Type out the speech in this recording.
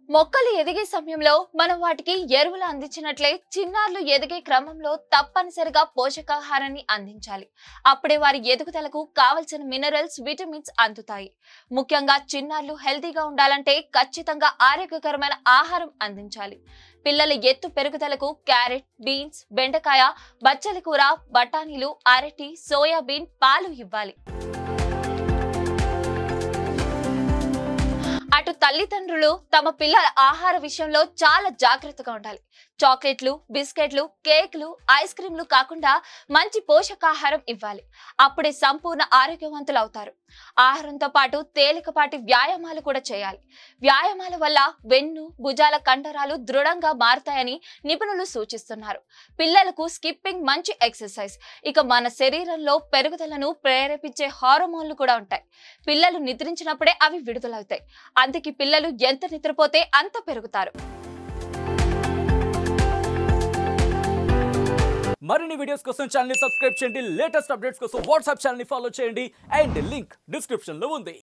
మొక్కలు ఎదిగే సమయంలో మనం వాటికి ఎరువులు అందించినట్లే చిన్నారులు ఎదిగే క్రమంలో తప్పనిసరిగా పోషకాహారాన్ని అందించాలి. అప్పుడే వారి ఎదుగుదలకు కావలసిన మినరల్స్, విటమిన్స్ అందుతాయి. ముఖ్యంగా చిన్నారులు హెల్తీగా ఉండాలంటే ఖచ్చితంగా ఆరోగ్యకరమైన ఆహారం అందించాలి. పిల్లల ఎత్తు పెరుగుదలకు క్యారెట్, బీన్స్, బెండకాయ, బచ్చలి కూర, బఠానీలు, అరటి, సోయాబీన్, పాలు ఇవ్వాలి. అటు తల్లిదండ్రులు తమ పిల్లల ఆహార విషయంలో చాలా జాగ్రత్తగా ఉండాలి. చాక్లెట్లు, బిస్కెట్లు, కేకులు, ఐస్ క్రీంలు కాకుండా మంచి పోషకాహారం ఇవ్వాలి. అప్పుడే సంపూర్ణ ఆరోగ్యవంతులు అవుతారు. ఆహారంతో పాటు తేలికపాటి వ్యాయామాలు కూడా చేయాలి. వ్యాయామాల వల్ల వెన్ను, భుజాల కండరాలు దృఢంగా మారుతాయని నిపుణులు సూచిస్తున్నారు. పిల్లలకు స్కిప్పింగ్ మంచి ఎక్సర్సైజ్. ఇక మన శరీరంలో పెరుగుదలను ప్రేరేపించే హార్మోన్లు కూడా ఉంటాయి. పిల్లలు నిద్రించినప్పుడే అవి విడుదలవుతాయి. అందుకే పిల్లలు ఎంత నిద్రపోతే అంత పెరుగుతారు. మరిన్ని వీడియోస్ కోసం ఛానల్ ని సబ్స్క్రైబ్ చేయండి. లేటెస్ట్ అప్డేట్స్ కోసం వాట్సాప్ ఛానల్ ని ఫాలో చేయండి. అండ్ లింక్ డిస్క్రిప్షన్ లో ఉంది.